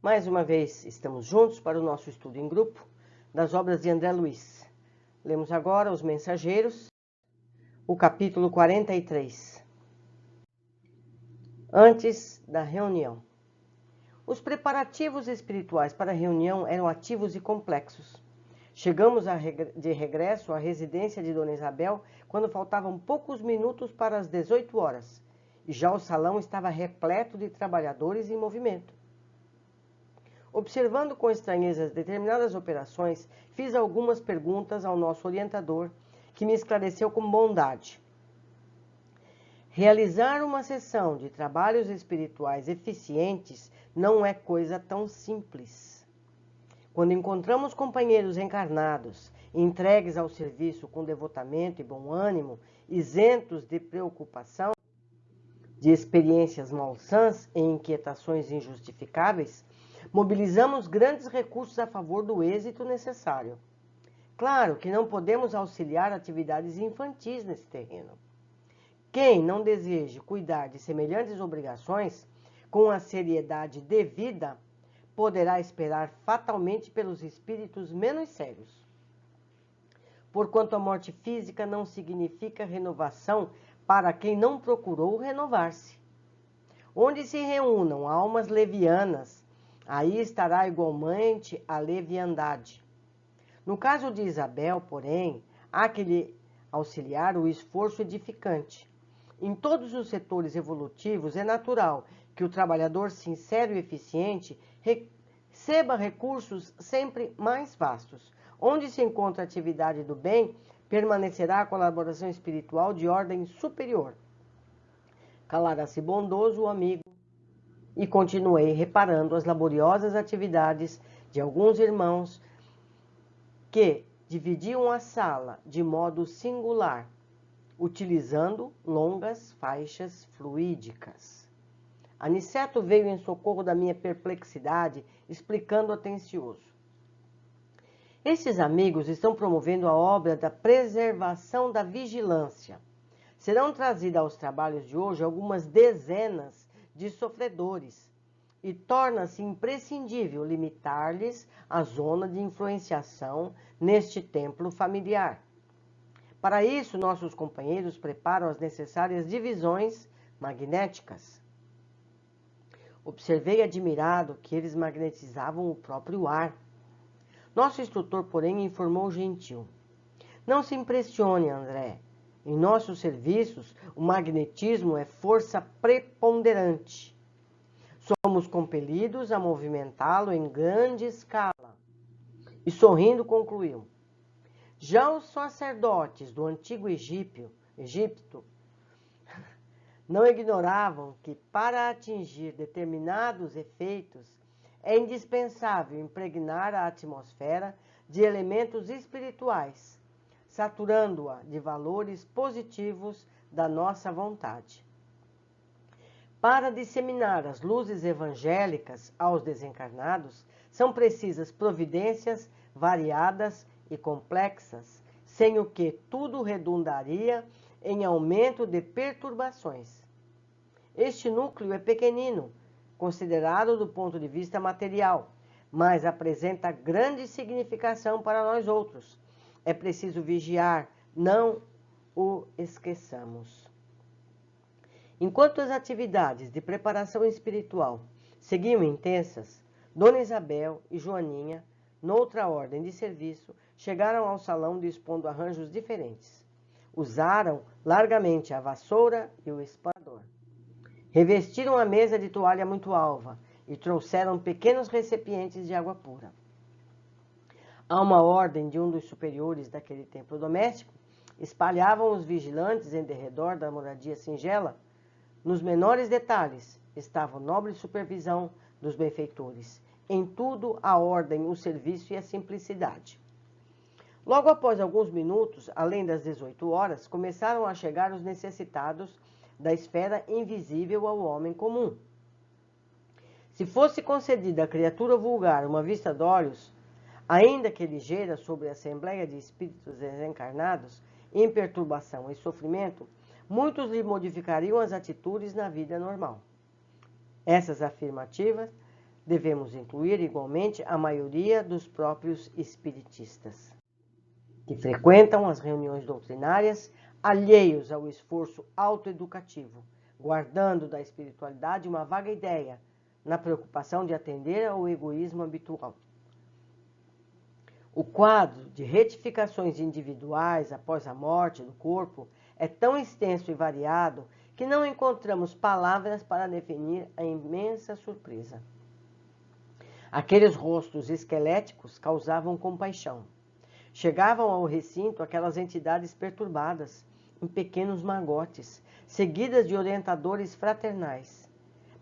Mais uma vez estamos juntos para o nosso estudo em grupo das obras de André Luiz. Lemos agora Os Mensageiros, o capítulo 43. Antes da reunião. Os preparativos espirituais para a reunião eram ativos e complexos. Chegamos de regresso à residência de Dona Isabel quando faltavam poucos minutos para as 18 horas, e já o salão estava repleto de trabalhadores em movimento. Observando com estranheza determinadas operações, fiz algumas perguntas ao nosso orientador, que me esclareceu com bondade. Realizar uma sessão de trabalhos espirituais eficientes não é coisa tão simples. Quando encontramos companheiros encarnados, entregues ao serviço com devotamento e bom ânimo, isentos de preocupação, de experiências malsãs e inquietações injustificáveis, mobilizamos grandes recursos a favor do êxito necessário. Claro que não podemos auxiliar atividades infantis nesse terreno. Quem não deseje cuidar de semelhantes obrigações com a seriedade devida, poderá esperar fatalmente pelos espíritos menos sérios. Porquanto a morte física não significa renovação para quem não procurou renovar-se. Onde se reúnam almas levianas, aí estará igualmente a leviandade. No caso de Isabel, porém, há que lhe auxiliar o esforço edificante. Em todos os setores evolutivos é natural que o trabalhador sincero e eficiente receba recursos sempre mais vastos. Onde se encontra a atividade do bem, permanecerá a colaboração espiritual de ordem superior. Calara-se bondoso o amigo e continuei reparando as laboriosas atividades de alguns irmãos que dividiam a sala de modo singular, utilizando longas faixas fluídicas. Aniceto veio em socorro da minha perplexidade, explicando atencioso. Estes amigos estão promovendo a obra da preservação da vigilância. Serão trazidas aos trabalhos de hoje algumas dezenas de sofredores, e torna-se imprescindível limitar-lhes a zona de influenciação neste templo familiar. Para isso, nossos companheiros preparam as necessárias divisões magnéticas. Observei admirado que eles magnetizavam o próprio ar. Nosso instrutor, porém, informou gentil. Não se impressione, André. Em nossos serviços, o magnetismo é força preponderante. Somos compelidos a movimentá-lo em grande escala. E sorrindo concluiu. Já os sacerdotes do antigo Egito não ignoravam que para atingir determinados efeitos é indispensável impregnar a atmosfera de elementos espirituais, saturando-a de valores positivos da nossa vontade. Para disseminar as luzes evangélicas aos desencarnados, são precisas providências variadas e complexas, sem o que tudo redundaria em aumento de perturbações. Este núcleo é pequenino, considerado do ponto de vista material, mas apresenta grande significação para nós outros. É preciso vigiar, não o esqueçamos. Enquanto as atividades de preparação espiritual seguiam intensas, Dona Isabel e Joaninha, noutra ordem de serviço, chegaram ao salão dispondo arranjos diferentes. Usaram largamente a vassoura e o espanador. Revestiram a mesa de toalha muito alva e trouxeram pequenos recipientes de água pura. A uma ordem de um dos superiores daquele templo doméstico, espalhavam os vigilantes em derredor da moradia singela. Nos menores detalhes estava a nobre supervisão dos benfeitores. Em tudo a ordem, o serviço e a simplicidade. Logo após alguns minutos, além das 18 horas, começaram a chegar os necessitados da esfera invisível ao homem comum. Se fosse concedida à criatura vulgar uma vista de olhos, ainda que ligeira, sobre a assembleia de espíritos desencarnados, em perturbação e sofrimento, muitos lhe modificariam as atitudes na vida normal. Essas afirmativas Devemos incluir igualmente a maioria dos próprios espiritistas, que frequentam as reuniões doutrinárias, alheios ao esforço autoeducativo, guardando da espiritualidade uma vaga ideia, na preocupação de atender ao egoísmo habitual. O quadro de retificações individuais após a morte do corpo é tão extenso e variado que não encontramos palavras para definir a imensa surpresa. Aqueles rostos esqueléticos causavam compaixão. Chegavam ao recinto aquelas entidades perturbadas, em pequenos magotes, seguidas de orientadores fraternais.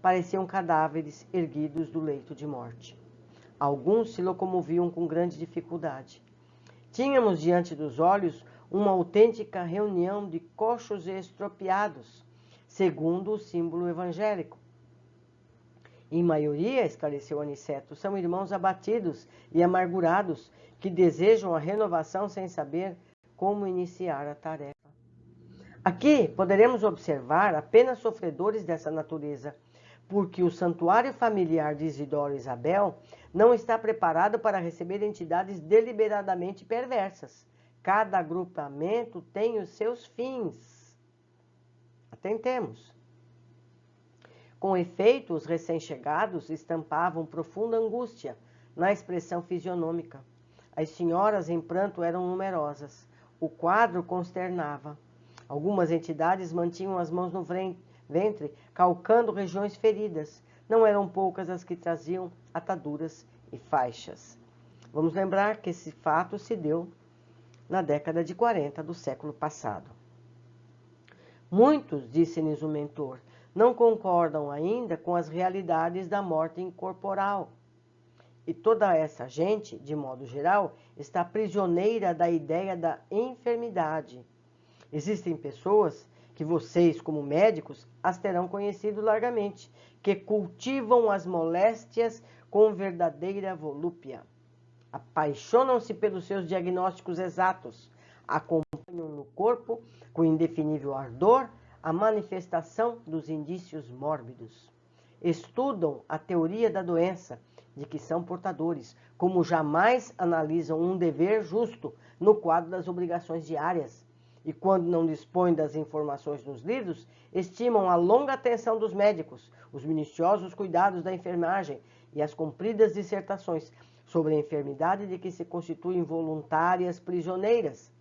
Pareciam cadáveres erguidos do leito de morte. Alguns se locomoviam com grande dificuldade. Tínhamos diante dos olhos uma autêntica reunião de coxos estropiados, segundo o símbolo evangélico. Em maioria, esclareceu Aniceto, são irmãos abatidos e amargurados que desejam a renovação sem saber como iniciar a tarefa. Aqui poderemos observar apenas sofredores dessa natureza, porque o santuário familiar de Isidoro e Isabel não está preparado para receber entidades deliberadamente perversas. Cada agrupamento tem os seus fins. Atentemos. Com efeito, os recém-chegados estampavam profunda angústia na expressão fisionômica. As senhoras em pranto eram numerosas. O quadro consternava. Algumas entidades mantinham as mãos no ventre, calcando regiões feridas. Não eram poucas as que traziam ataduras e faixas. Vamos lembrar que esse fato se deu na década de 40 do século passado. Muitos, disse-lhes o mentor, não concordam ainda com as realidades da morte incorporal. E toda essa gente, de modo geral, está prisioneira da ideia da enfermidade. Existem pessoas que vocês, como médicos, as terão conhecido largamente, que cultivam as moléstias com verdadeira volúpia. Apaixonam-se pelos seus diagnósticos exatos, acompanham no corpo, com indefinível ardor, a manifestação dos indícios mórbidos. Estudam a teoria da doença, de que são portadores, como jamais analisam um dever justo no quadro das obrigações diárias. E quando não dispõem das informações nos livros, estimam a longa atenção dos médicos, os minuciosos cuidados da enfermagem e as compridas dissertações sobre a enfermidade de que se constituem voluntárias prisioneiras.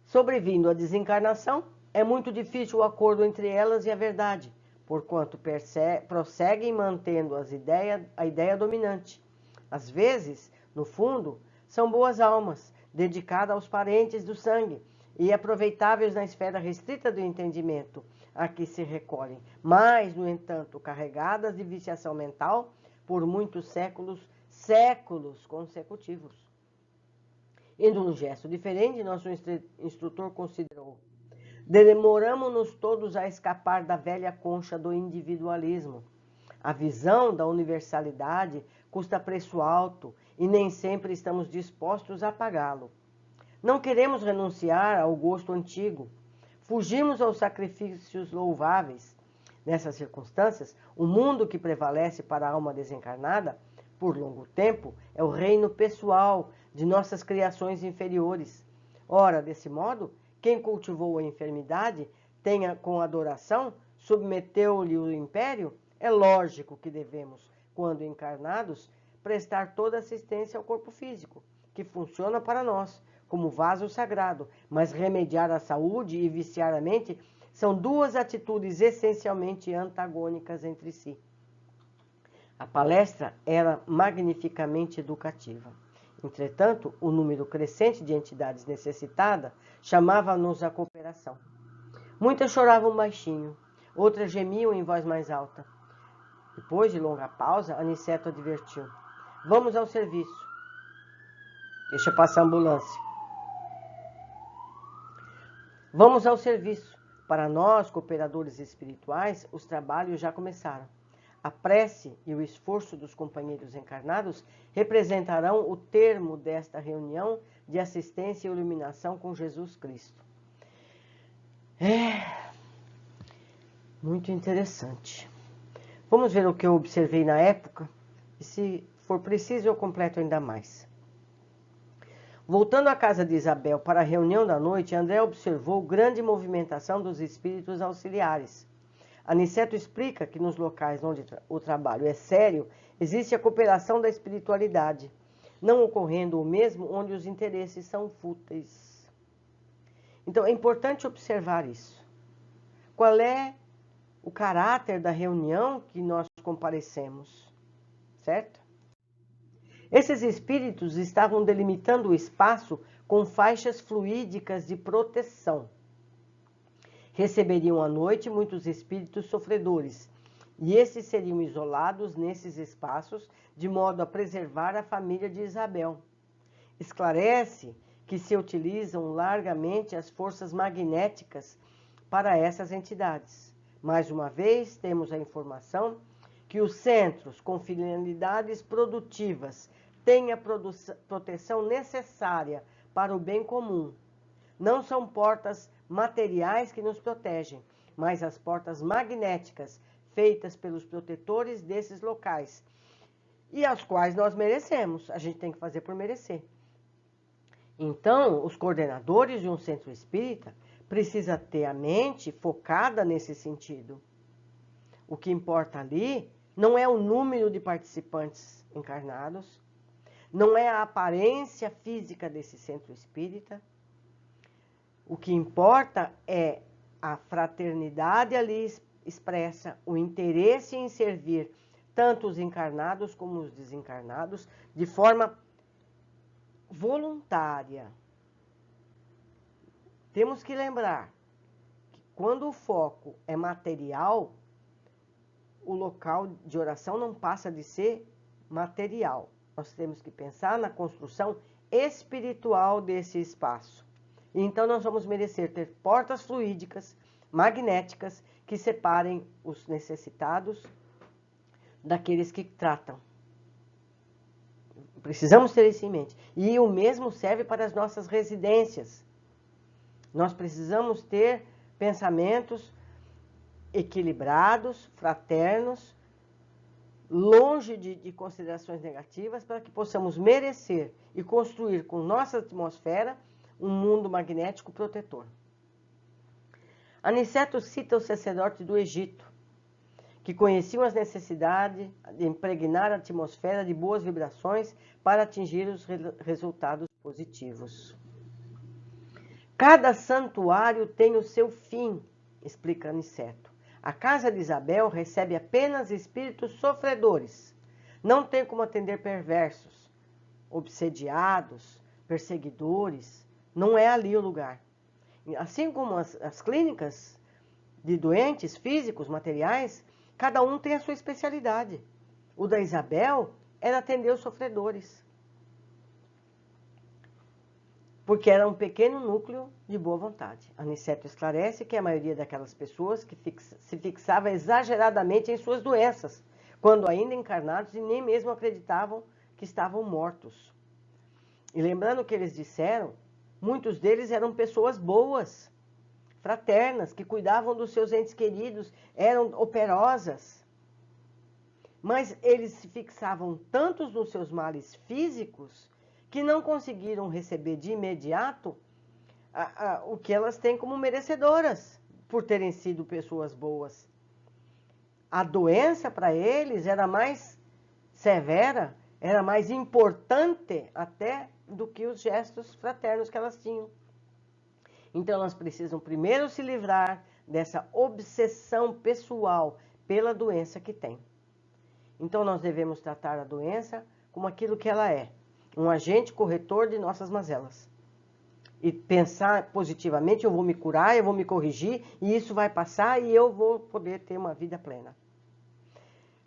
Sobrevindo a desencarnação, é muito difícil o acordo entre elas e a verdade, porquanto prosseguem mantendo a ideia dominante. Às vezes, no fundo, são boas almas, dedicadas aos parentes do sangue e aproveitáveis na esfera restrita do entendimento a que se recolhem, mas, no entanto, carregadas de viciação mental por muitos séculos consecutivos. E num gesto diferente, nosso instrutor considerou: demoramos-nos todos a escapar da velha concha do individualismo. A visão da universalidade custa preço alto e nem sempre estamos dispostos a pagá-lo. Não queremos renunciar ao gosto antigo. Fugimos aos sacrifícios louváveis. Nessas circunstâncias, o mundo que prevalece para a alma desencarnada, por longo tempo, é o reino pessoal de nossas criações inferiores. Ora, desse modo, quem cultivou a enfermidade, com adoração, submeteu-lhe o império, é lógico que devemos, quando encarnados, prestar toda assistência ao corpo físico, que funciona para nós como vaso sagrado, mas remediar a saúde e viciar a mente são duas atitudes essencialmente antagônicas entre si. A palestra era magnificamente educativa. Entretanto, o número crescente de entidades necessitadas chamava-nos à cooperação. Muitas choravam baixinho, outras gemiam em voz mais alta. Depois de longa pausa, Aniceto advertiu: vamos ao serviço. Deixa passar a ambulância. Vamos ao serviço. Para nós, cooperadores espirituais, os trabalhos já começaram. A prece e o esforço dos companheiros encarnados representarão o termo desta reunião de assistência e iluminação com Jesus Cristo. É muito interessante. Vamos ver o que eu observei na época, e se for preciso eu completo ainda mais. Voltando à casa de Isabel para a reunião da noite, André observou grande movimentação dos espíritos auxiliares. Aniceto explica que nos locais onde o trabalho é sério, existe a cooperação da espiritualidade, não ocorrendo o mesmo onde os interesses são fúteis. Então, é importante observar isso. Qual é o caráter da reunião que nós comparecemos, certo? Esses espíritos estavam delimitando o espaço com faixas fluídicas de proteção. Receberiam à noite muitos espíritos sofredores, e esses seriam isolados nesses espaços, de modo a preservar a família de Isabel. Esclarece que se utilizam largamente as forças magnéticas para essas entidades. Mais uma vez, temos a informação que os centros com finalidades produtivas têm a proteção necessária para o bem comum. Não são portas materiais que nos protegem, mas as portas magnéticas feitas pelos protetores desses locais, e as quais nós merecemos. A gente tem que fazer por merecer. Então, os coordenadores de um centro espírita precisam ter a mente focada nesse sentido. O que importa ali não é o número de participantes encarnados, não é a aparência física desse centro espírita. O que importa é a fraternidade ali expressa, o interesse em servir tanto os encarnados como os desencarnados de forma voluntária. Temos que lembrar que quando o foco é material, o local de oração não passa de ser material. Nós temos que pensar na construção espiritual desse espaço. Então nós vamos merecer ter portas fluídicas, magnéticas, que separem os necessitados daqueles que tratam. Precisamos ter isso em mente. E o mesmo serve para as nossas residências. Nós precisamos ter pensamentos equilibrados, fraternos, longe de considerações negativas, para que possamos merecer e construir com nossa atmosfera um mundo magnético protetor. Aniceto cita os sacerdotes do Egito, que conheciam as necessidades de impregnar a atmosfera de boas vibrações para atingir os resultados positivos. Cada santuário tem o seu fim, explica Aniceto. A casa de Isabel recebe apenas espíritos sofredores. Não tem como atender perversos, obsediados, perseguidores. Não é ali o lugar. Assim como as clínicas de doentes físicos, materiais, cada um tem a sua especialidade. O da Isabel era atender os sofredores, porque era um pequeno núcleo de boa vontade. Aniceto esclarece que a maioria daquelas pessoas que se fixava exageradamente em suas doenças, quando ainda encarnados e nem mesmo acreditavam que estavam mortos. E lembrando o que eles disseram, muitos deles eram pessoas boas, fraternas, que cuidavam dos seus entes queridos, eram operosas. Mas eles se fixavam tanto nos seus males físicos que não conseguiram receber de imediato o que elas têm como merecedoras, por terem sido pessoas boas. A doença para eles era mais severa, era mais importante até do que os gestos fraternos que elas tinham. Então elas precisam primeiro se livrar dessa obsessão pessoal pela doença que tem. Então nós devemos tratar a doença como aquilo que ela é, um agente corretor de nossas mazelas. E pensar positivamente, eu vou me curar, eu vou me corrigir, e isso vai passar e eu vou poder ter uma vida plena.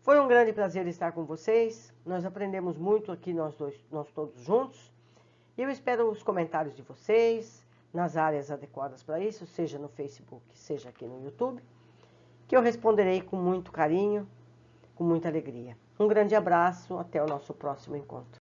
Foi um grande prazer estar com vocês, nós aprendemos muito aqui nós todos juntos, e eu espero os comentários de vocês, nas áreas adequadas para isso, seja no Facebook, seja aqui no YouTube, que eu responderei com muito carinho, com muita alegria. Um grande abraço, até o nosso próximo encontro.